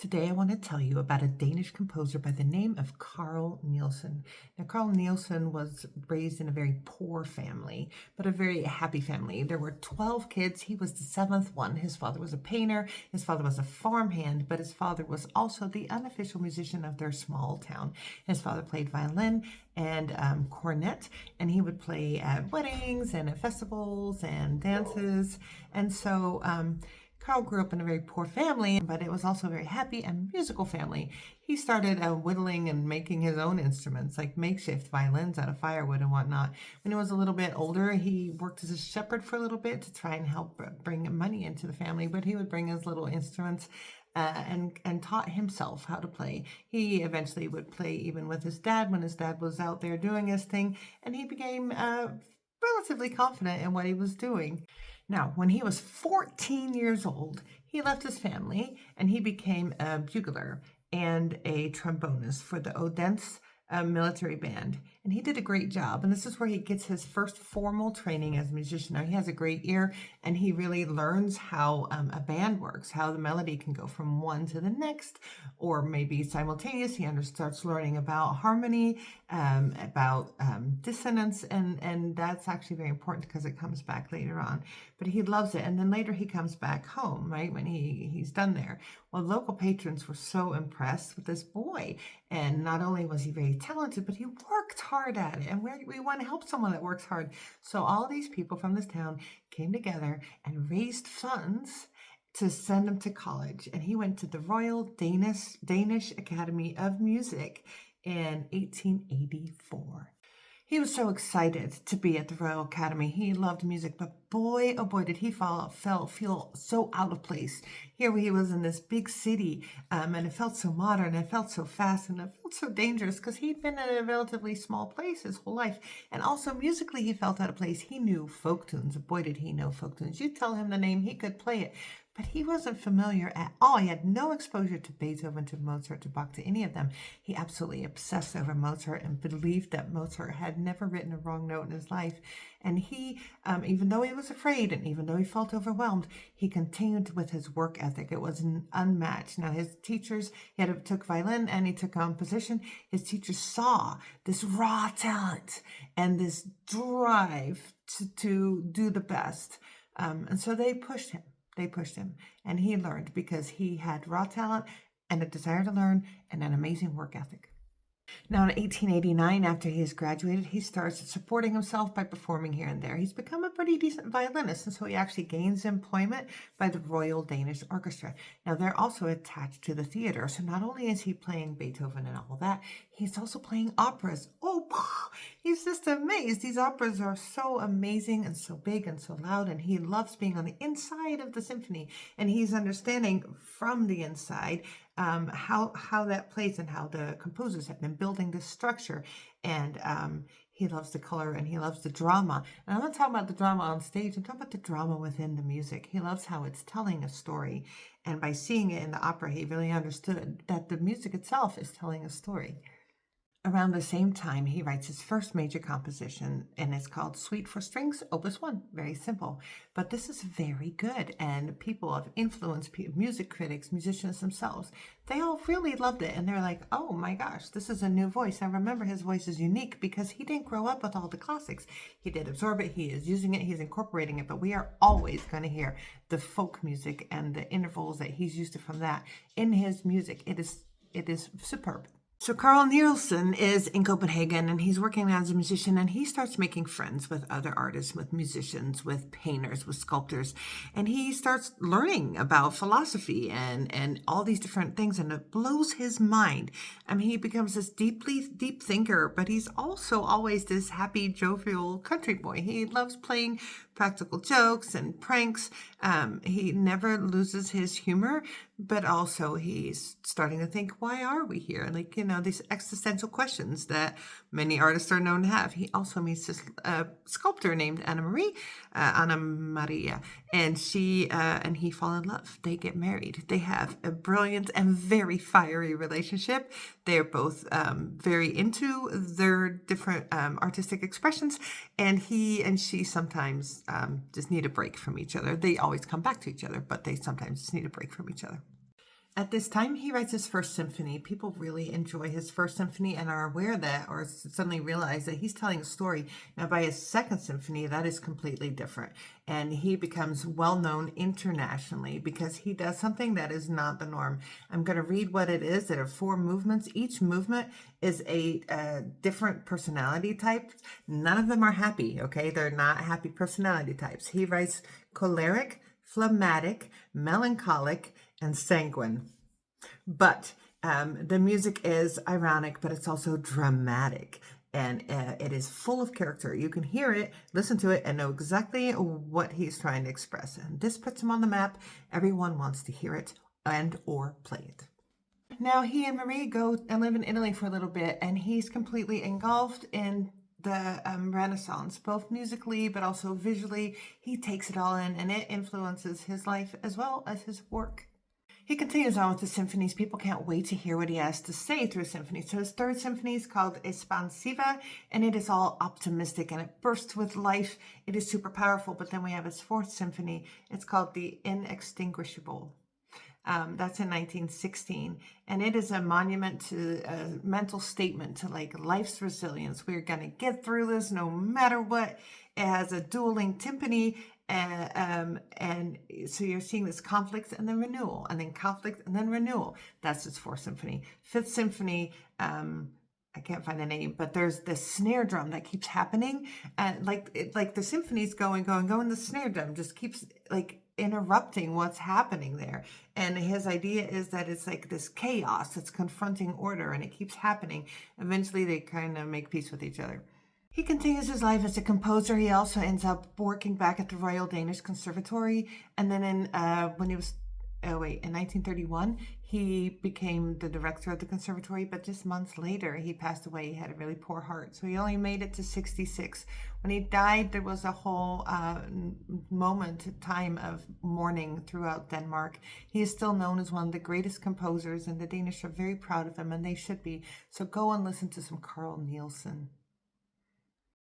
Today I want to tell you about a Danish composer by the name of Carl Nielsen. Now, Carl Nielsen was raised in a very poor family, but a very happy family. There were 12 kids. He was the seventh one. His father was a painter. His father was a farmhand, but his father was also the unofficial musician of their small town. His father played violin and cornet, and he would play at weddings and at festivals and dances. And so Carl grew up in a very poor family, but it was also a very happy and musical family. He started whittling and making his own instruments, like makeshift violins out of firewood and whatnot. When he was a little bit older, he worked as a shepherd for a little bit to try and help bring money into the family, but he would bring his little instruments and taught himself how to play. He eventually would play even with his dad when his dad was out there doing his thing, and he became relatively confident in what he was doing. Now, when he was 14 years old, he left his family and he became a bugler and a trombonist for the Odense military band. And he did a great job. And this is where he gets his first formal training as a musician. Now, he has a great ear and he really learns how a band works, how the melody can go from one to the next, or maybe simultaneous. He starts learning about harmony, about dissonance, and that's actually very important because it comes back later on. But he loves it. And then later he comes back home, right, when he's done there. Well, local patrons were so impressed with this boy. And not only was he very talented, but he worked hard at it. And we want to help someone that works hard. So all these people from this town came together and raised funds to send him to college. And he went to the Royal Danish Academy of Music in 1884. He was so excited to be at the Royal Academy. He loved music, but boy, oh boy, did he feel so out of place. Here he was in this big city, and it felt so modern, it felt so fast, and it felt so dangerous because he'd been in a relatively small place his whole life. And also musically, he felt out of place. He knew folk tunes. Boy, did he know folk tunes. You tell him the name, he could play it. But he wasn't familiar at all. He had no exposure to Beethoven, to Mozart, to Bach, to any of them. He absolutely obsessed over Mozart and believed that Mozart had never written a wrong note in his life. And he, even though he was afraid and even though he felt overwhelmed, he continued with his work ethic. It was unmatched. Now, his teachers, took violin and he took composition. His teachers saw this raw talent and this drive to do the best. And so they pushed him. And he learned because he had raw talent and a desire to learn and an amazing work ethic. Now, in 1889, after he has graduated, he starts supporting himself by performing here and there. He's become a pretty decent violinist, and so he actually gains employment by the Royal Danish Orchestra. Now, they're also attached to the theater, so not only is he playing Beethoven and all that, he's also playing operas. Oh, he's just amazed. These operas are so amazing and so big and so loud, and he loves being on the inside of the symphony, and he's understanding from the inside how that plays and how the composers have been building this structure. And he loves the color and he loves the drama. And I'm not talking about the drama on stage. I'm talking about the drama within the music. He loves how it's telling a story. And by seeing it in the opera, he really understood that the music itself is telling a story. Around the same time, he writes his first major composition, and it's called Suite for Strings, Opus 1. Very simple. But this is very good, and people of influence, music critics, musicians themselves, they all really loved it, and they're like, oh my gosh, this is a new voice. And remember, his voice is unique because he didn't grow up with all the classics. He did absorb it, he is using it, he's incorporating it, but we are always going to hear the folk music and the intervals that he's used to from that in his music. It is superb. So Carl Nielsen is in Copenhagen and he's working as a musician, and he starts making friends with other artists, with musicians, with painters, with sculptors. And he starts learning about philosophy and all these different things, and it blows his mind. I mean, he becomes this deep thinker, but he's also always this happy, jovial country boy. He loves playing practical jokes and pranks. He never loses his humor, but also he's starting to think, why are we here? Like, these existential questions that many artists are known to have. He also meets this sculptor named Anna Maria, and he fall in love. They get married. They have a brilliant and very fiery relationship. They're both very into their different artistic expressions, and he and she sometimes just need a break from each other. They always come back to each other, but they sometimes just need a break from each other. At this time, he writes his first symphony. People really enjoy his first symphony and are aware of that, or suddenly realize that he's telling a story. Now, by his second symphony, that is completely different. And he becomes well known internationally because he does something that is not the norm. I'm going to read what it is. There are 4 movements. Each movement is a different personality type. None of them are happy, okay? They're not happy personality types. He writes choleric, phlegmatic, melancholic, and sanguine. But the music is ironic, but it's also dramatic. And it is full of character. You can hear it, listen to it, and know exactly what he's trying to express. And this puts him on the map. Everyone wants to hear it and or play it. Now, he and Marie go and live in Italy for a little bit, and he's completely engulfed in the Renaissance, both musically but also visually. He takes it all in, and it influences his life as well as his work. He continues on with the symphonies. People can't wait to hear what he has to say through symphonies. So his third symphony is called Espansiva, and it is all optimistic, and it bursts with life. It is super powerful. But then we have his fourth symphony. It's called The Inextinguishable. That's in 1916, and it is a monument to a mental statement to like life's resilience. We're going to get through this no matter what. It has a dueling timpani, and so you're seeing this conflict and then renewal, and then conflict and then renewal. That's its fourth symphony. Fifth symphony, I can't find the name, but there's this snare drum that keeps happening, and like the symphony's going, the snare drum just keeps like interrupting what's happening there. And his idea is that it's like this chaos that's confronting order, and it keeps happening. Eventually, they kind of make peace with each other. He continues his life as a composer. He also ends up working back at the Royal Danish Conservatory, and then in 1931, he became the director of the conservatory, but just months later, he passed away. He had a really poor heart, so he only made it to 66. When he died, there was a whole time of mourning throughout Denmark. He is still known as one of the greatest composers, and the Danish are very proud of him, and they should be. So go and listen to some Carl Nielsen.